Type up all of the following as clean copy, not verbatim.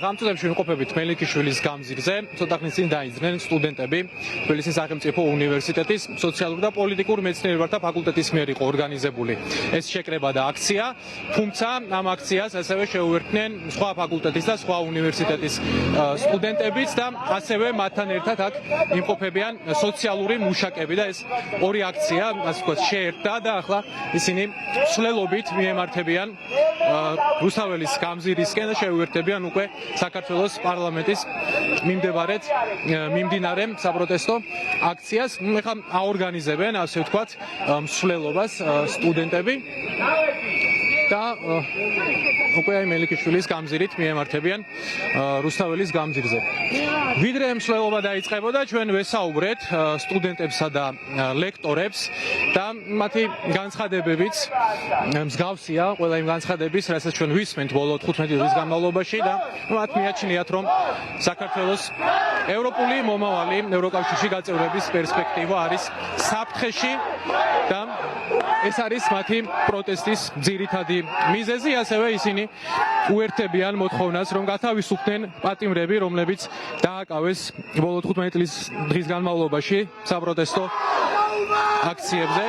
ამ წუთებში ვიმყოფებით მელიქიშვილის გამზირზე, ცოტა ხნის წინ დაიძრნენ სტუდენტები თბილისის სახელმწიფო უნივერსიტეტის სოციალურ და პოლიტიკურ მეცნიერებათა ფაკულტეტის მიერ იყო ორგანიზებული ეს შეკრება და აქცია, თუმცა ამ აქციას ასევე შეუერთდნენ სხვა ფაკულტეტის და სხვა უნივერსიტეტის სტუდენტებიც და ასევე მათთან ერთად აქ იმყოფებიან სოციალური მუშაკები და ეს ორი აქცია, ასე ვთქვათ, შეერთდა და ახლა ისინი მსვლელობით მიემართებიან რუსთაველის გამზირისკენ და შეუერთებიან უკვე საქართველოს პარლამენტის მიმდინარე საპროტესტო აქციას. ეხლა აორგანიზებენ, ასე ვთქვათ, მსვლელობას სტუდენტები და უკვე მელიქიშვილის გამზირით მიემართებიან რუსთაველის გამზირზე. ვიდრე მსვლელობა დაიწყებოდა, ჩვენ ვესაუბრეთ სტუდენტებსა და ლექტორებს და მათი განცხადებებიც მსგავსია ყველა იმ განცხადების, რასაც ჩვენ ვისმენთ ბოლო 15 წლის განმავლობაში და მათ მიაჩნიათ, რომ საქართველოს ევროპული მომავალი ევროკავშირში გაწევრების პერსპექტივა არის საფრთხეში და ეს არის მათი პროტესტის ძირითადი მიზეზი, ასევე ისინი უერთებიან მოთხოვნას, რომ გათავისუფლდნენ პატიმრები, რომლებიც დააკავეს ბოლო 15 დღის განმავლობაში საპროტესტო აქციებზე.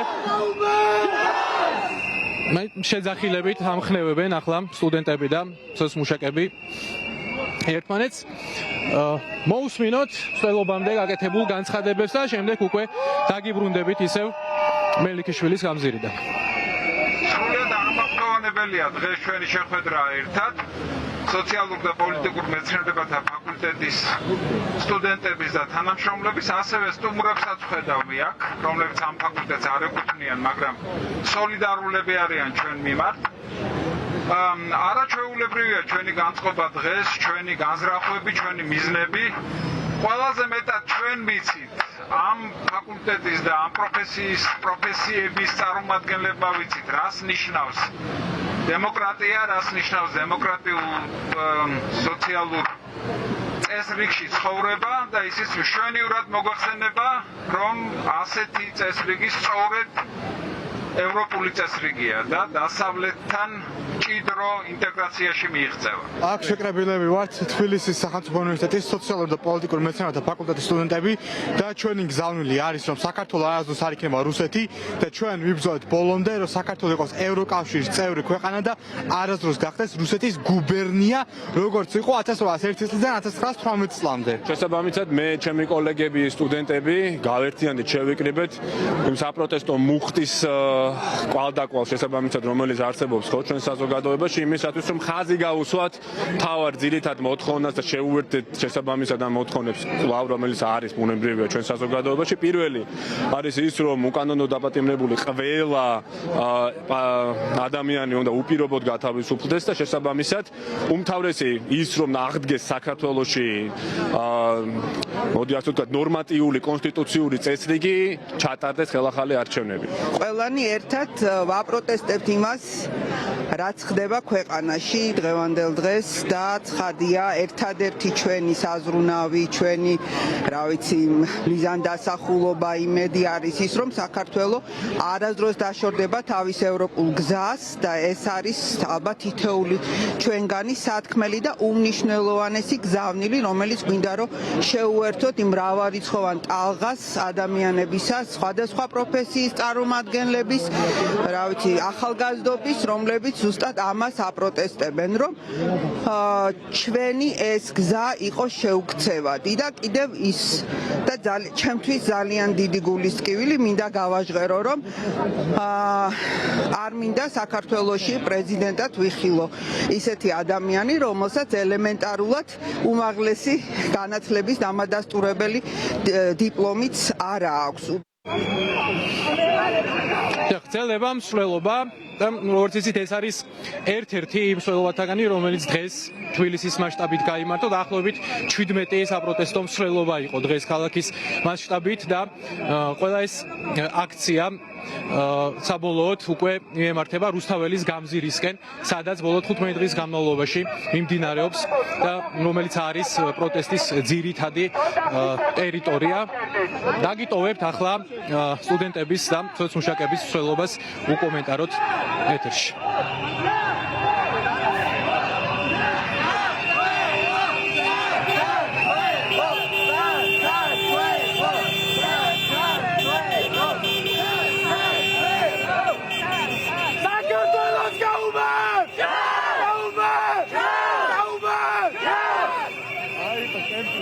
შეძახილებით ამხნევებენ ახლა სტუდენტები და სოციმუშაკები ერთმანეთს. მოусმინოთ მსვლელობამდე გაკეთებულ განცხადებებს და შემდეგ უკვე დაგიბრუნდებით ისევ მელიქიშვილის გამზირიდან. აღსანიშნავია დღეს ჩვენი შეხვედრა ერთად სოციალურ და პოლიტიკურ მეცნიერებათა ფაკულტეტის სტუდენტების და თანამშრომლების, ასევე სტუმრებსაც ხედავი აქ, რომლებიც ამ ფაკულტეტს არ ეკუთვნიან, მაგრამ სოლიდარულები არიან ჩვენ მიმართ. არაჩვეულებრივია ჩვენი განწყობა დღეს, ჩვენი განზრახვები, ჩვენი მიზნები. ყველაზე მეტად ჩვენ ვიცით ამ ფაკულტეტის და ამ პროფესიების წარმომადგენლებმა ვიცით, რას ნიშნავს დემოკრატია, რას ნიშნავს დემოკრატიულ სოციალურ წესრიგში ცხოვრება და ისიც მშვენივრად მოგვახსენება, რომ ასეთი წესრიგი სწორედ ევროპული წესრიგია და დასავლეთთან მჭიდრო ინტეგრაციაში მიიღწევა. აქ შეკრებილები ვართ თბილისის სახელმწიფო უნივერსიტეტის სოციალურ და პოლიტიკურ მეცნიერებათა ფაკულტეტის სტუდენტები და ჩვენი გზავნილი არის, რომ საქართველო არასდროს არ იქნება რუსეთი და ჩვენ ვიბრძოლეთ ბოლომდე, რომ საქართველო იყოს ევროკავშირის წევრი ქვეყანა და არასდროს გახდეს რუსეთის გუბერნია, როგორც იყო 1801 წლიდან 1918 წლამდე. შესაბამისად, მე, ჩემი კოლეგები, სტუდენტები გავერთიანდით, შევიკრიბეთ იმ საპროტესტო მუხტის კვალდაკვალ შესაბამისად, რომელიც არსებობს ხო ჩვენ საზოგადოებაში, იმისათვის, რომ ხაზი გაუსვათ თავად ძირითად მოთხოვნას და შეუერთდეთ შესაბამისად ამ მოთხოვნებს კვლავ, რომელიც არის ბუნებრივია ჩვენ საზოგადოებაში. პირველი არის ის, რომ უკანონო დაპატიმრებული ყველა ადამიანი უნდა უპირობოდ გათავისუფლდეს და შესაბამისად უმთავრესი ის, რომ აღდგეს საქართველოში მოდი ასე ვთქვათ, ნორმატიული კონსტიტუციური წესრიგი, ჩატარდეს ხელახალი არჩევნები. ყველანი ერთად ვაპროტესტებთ იმას, რაც ხდება ქვეყანაში დღევანდელ დღეს და ცხადია ერთადერთი ჩვენი საზრუნავი, ჩვენი, რა ვიცი, მიზანდასახულობა, იმედი არის ის, რომ საქართველო არასდროს დაშორდება თავის ევროპულ გზას და ეს არის ალბათ თითოეული ჩვენგანი სათქმელი და უმნიშვნელოვანესი გზავნილი, რომელიც გვინდა რომ შეუერთოთ იმ მრავალრიცხოვან ტალღას ადამიანებისას, სხვადასხვა პროფესიის წარმომადგენლების, რა ვიცი, ახალგაზრდობის, რომლებიც ზუსტად ამას აპროტესტებენ, რომ ჩვენი ეს გზა იყო შეუქცევადი და კიდევ ის და ჩემთვის ძალიან დიდი გულისწყივილი მინდა გავაჟღერო, რომ არ მინდა საქართველოში პრეზიდენტად ვიხილო ისეთი ადამიანი, რომელსაც ელემენტარულად უმაღლესი განათლების დამადასტურებელი დიპლომიც არ აქვს. ხდება მსვლელობა და როგორც იცით, ეს არის ერთ-ერთი იმ მსვლელობათაგანი, რომელიც დღეს თბილისის მასშტაბით გაიმართა. დაახლოებით 17 საპროტესტო მსვლელობა იყო დღეს ქალაქის მასშტაბით და ყველა ეს აქცია საბოლოოდ უკვე მიემართება რუსთაველის გამზირისკენ, სადაც ბოლო 15 დღის განმავლობაში მიმდინარეობს და რომელიც არის პროტესტის ძირითადი ტერიტორია. დაგიტოვებთ ახლა სტუდენტების და სოციმუშაკების მსვლელობას უკომენტაროთ ეთერში.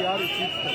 არის ციცდა.